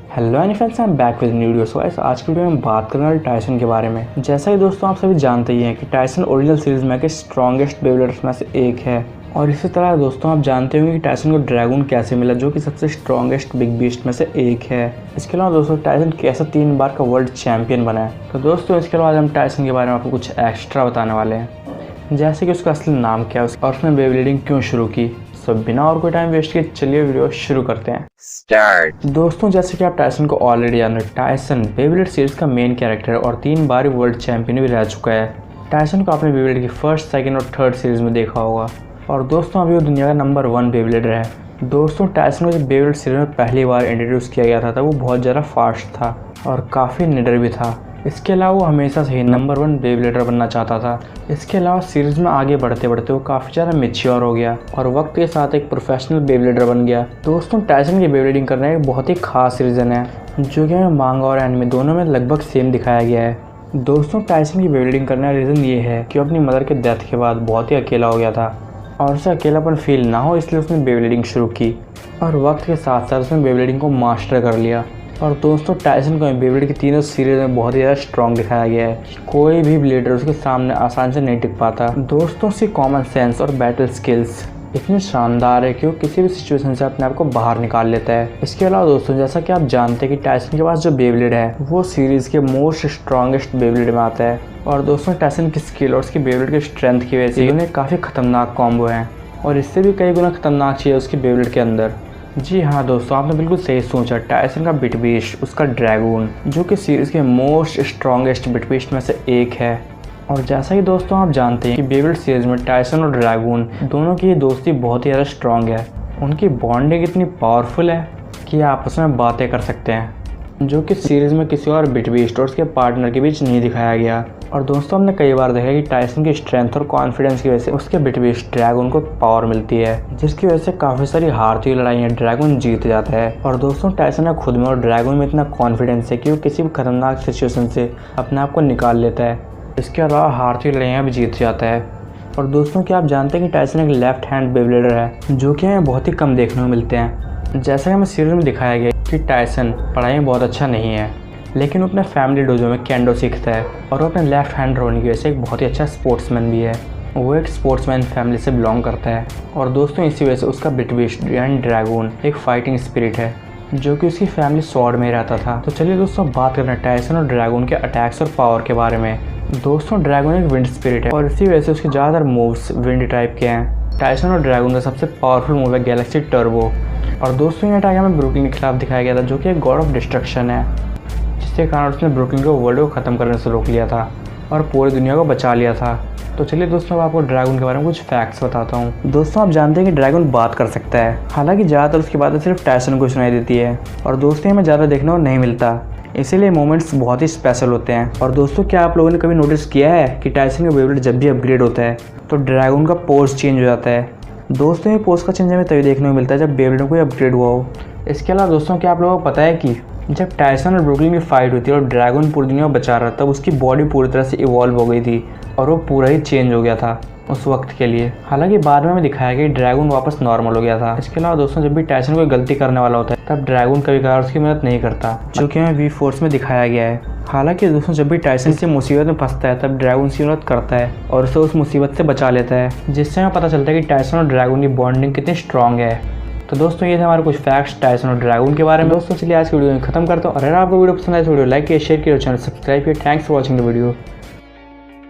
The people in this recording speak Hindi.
Hello any friends, I am back with new video. So guys, आज की वीडियो में बात करना है टायसन के बारे में। जैसा कि दोस्तों आप सभी जानते ही हैं कि टायसन ओरिजिनल सीरीज में के स्ट्रॉन्गेस्ट बेबलेटर्स में से एक है। और इसी तरह दोस्तों आप जानते होंगे कि टायसन को ड्रैगन कैसे मिला, जो कि सबसे स्ट्रॉन्गेस्ट बिग बीस्ट में से एक है। इसके अलावा दोस्तों टायसन कैसे 3 बार का वर्ल्ड चैंपियन बना है। तो दोस्तों इसके अलावा हम टायसन के बारे में आपको कुछ एक्स्ट्रा बताने वाले हैं, जैसे कि उसका असली नाम क्या है और उसने बेबलेटिंग क्यों शुरू की। तो बिना और कोई टाइम वेस्ट किए चलिए वीडियो शुरू करते हैं। स्टार्ट। दोस्तों जैसे कि आप टायसन को ऑलरेडी जान रहे, टायसन बेबलेट सीरीज का मेन कैरेक्टर है और 3 बार वर्ल्ड चैंपियन भी रह चुका है। टायसन को आपने बेबलेट की फर्स्ट, सेकंड और थर्ड सीरीज में देखा होगा और दोस्तों अभी वो दुनिया का नंबर 1 बेबलेटर है। दोस्तों टायसन को जब बेबलेट सीरीज में पहली बार इंट्रोड्यूस किया गया था तब वो बहुत ज़्यादा फास्ट था और काफ़ी निडर भी था। इसके अलावा वो हमेशा से ही नंबर 1 बेबलेटर बनना चाहता था। इसके अलावा सीरीज में आगे बढ़ते बढ़ते वो काफ़ी ज़्यादा मैच्योर हो गया और वक्त के साथ एक प्रोफेशनल बेबलेटर बन गया। दोस्तों टायसन की बेबलेटिंग करना एक बहुत ही खास रीज़न है, जो कि हमें मांगा और एनिमे दोनों में लगभग सेम दिखाया गया है। दोस्तों टायसन की बेबलेटिंग करने का रीज़न ये है कि वो अपनी मदर के डेथ के बाद बहुत ही अकेला हो गया था और उसे अकेलापन फील ना हो, इसलिए उसने बेबलेटिंग शुरू की और वक्त के साथ साथ उसने बेबलेटिंग को मास्टर कर लिया। और दोस्तों टायसन को बेबलेट की तीनों सीरीज में बहुत ही ज़्यादा स्ट्रॉन्ग दिखाया गया है। कोई भी ब्लेडर उसके सामने आसानी से नहीं टिक पाता। दोस्तों उसकी कॉमन सेंस और बैटल स्किल्स इतनी शानदार है कि वो किसी भी सिचुएशन से अपने आप को बाहर निकाल लेता है। इसके अलावा दोस्तों जैसा कि आप जानते हैं कि टायसन के पास जो बेबलेट है वो सीरीज़ के मोस्ट स्ट्रॉन्गेस्ट बेबलेट में आता है। और दोस्तों टायसन की स्किल और उसकी बेबलेट की स्ट्रेंथ की वजह से उन्हें काफ़ी खतरनाक कॉम्बो हैं और इससे भी कई गुना खतरनाक चीज़ है उसकी बेबलेट के अंदर। जी हाँ दोस्तों, आपने बिल्कुल सही सोचा। टायसन का बिट बीस्ट, उसका ड्रैगन, जो कि सीरीज़ के मोस्ट स्ट्रॉन्गेस्ट बिट बीस्ट में से एक है। और जैसा कि दोस्तों आप जानते हैं कि बेबलेट सीरीज़ में टायसन और ड्रैगन दोनों की दोस्ती बहुत ही ज़्यादा स्ट्रॉन्ग है। उनकी बॉन्डिंग इतनी पावरफुल है कि आपस में बातें कर सकते हैं, जो कि सीरीज़ में किसी और बिट बीस्ट और उसके पार्टनर के बीच नहीं दिखाया गया। और दोस्तों हमने कई बार देखा कि टायसन की स्ट्रेंथ और कॉन्फिडेंस की वजह से उसके बिट बीस्ट ड्रैगन को पावर मिलती है, जिसकी वजह से काफ़ी सारी हारती हुई लड़ाइयाँ ड्रैगन जीत जाता है। और दोस्तों टायसन का खुद में और ड्रैगन में इतना कॉन्फिडेंस है कि वो किसी भी खतरनाक सिचुएशन से अपने आप को निकाल लेता है। इसके अलावा हारती हुई लड़ाइयाँ भी जीत जाता है। और दोस्तों क्या आप जानते हैं कि टायसन एक लेफ्ट हैंड बेबलेटर है, जो कि हमें बहुत ही कम देखने को मिलते हैं। जैसा कि हमें सीरीज में दिखाया गया कि टायसन पढ़ाई में बहुत अच्छा नहीं है, लेकिन वो अपने फैमिली डोजो में केंडो सीखता है और वो अपने लेफ्ट हैंड होने की वजह से एक बहुत ही अच्छा स्पोर्ट्समैन भी है। वो एक स्पोर्ट्समैन फैमिली से बिलोंग करता है और दोस्तों इसी वजह से उसका बिट बीस्ट यानी ड्रैगन एक फाइटिंग स्पिरिट है, जो कि उसकी फैमिली स्वॉर्ड में रहता था। तो चलिए दोस्तों बात करना टायसन और ड्रैगन के अटैक्स और पावर के बारे में। दोस्तों ड्रैगन एक विंड स्पिरिट है और इसी वजह से उसके ज़्यादातर मूव्स विंड टाइप के हैं। टायसन और ड्रैगन का सबसे पावरफुल मूव है गैलेक्सी टर्बो। और दोस्तों ये अटैक हमें ब्रुकलिन के खिलाफ दिखाया गया था, जो कि एक गॉड ऑफ डिस्ट्रक्शन है, जिसके कारण उसने ब्रुकलिन को वर्ल्ड को ख़त्म करने से रोक लिया था और पूरी दुनिया को बचा लिया था। तो चलिए दोस्तों मैं आपको ड्रैगन के बारे में कुछ फैक्ट्स बताता हूँ। दोस्तों आप जानते हैं कि ड्रैगन बात कर सकता है, हालांकि ज़्यादातर उसकी बातें सिर्फ टायसन को सुनाई देती है और दोस्तों हमें ज़्यादा देखने को नहीं मिलता, इसीलिए मोमेंट्स बहुत ही स्पेशल होते हैं। और दोस्तों क्या आप लोगों ने कभी नोटिस किया है कि टायसन का बेबलेट जब भी अपग्रेड होता है तो ड्रैगन का पोज चेंज हो जाता है। दोस्तों ये पोज का चेंज हमें तभी देखने को मिलता है जब बेबलेट को अपग्रेड हुआ हो। इसके अलावा दोस्तों क्या आप लोगों को पता है कि जब टायसन और ब्रुकलिन की फाइट हुई थी और ड्रैगन पूरी दुनिया को बचा रहा था, तब उसकी बॉडी पूरी तरह से इवॉल्व हो गई थी और वो पूरा ही चेंज हो गया था उस वक्त के लिए। हालांकि बाद में हमें दिखाया गया कि ड्रैगन वापस नॉर्मल हो गया था। इसके अलावा दोस्तों जब भी टायसन कोई गलती करने वाला होता है तब ड्रैगन कभी कभार उसकी मदद नहीं करता, जो कि हमें वी फोर्स में दिखाया गया है। हालांकि दोस्तों जब भी टायसन से मुसीबत में फंसता है तब ड्रैगन उसकी मदद करता है और उसे उस मुसीबत से बचा लेता है, जिससे हमें पता चलता है कि टायसन और ड्रैगन की बॉन्डिंग कितनी स्ट्रॉन्ग है। तो दोस्तों ये थे हमारे कुछ फैक्ट्स टायसन और ड्रैगन के बारे में। दोस्तों चलिए आज की वीडियो में खत्म करता हूँ। अगर आपको वीडियो पसंद आए तो वीडियो लाइक किया, शेयर किया, चैनल सब्सक्राइब किया। Thanks for watching the video.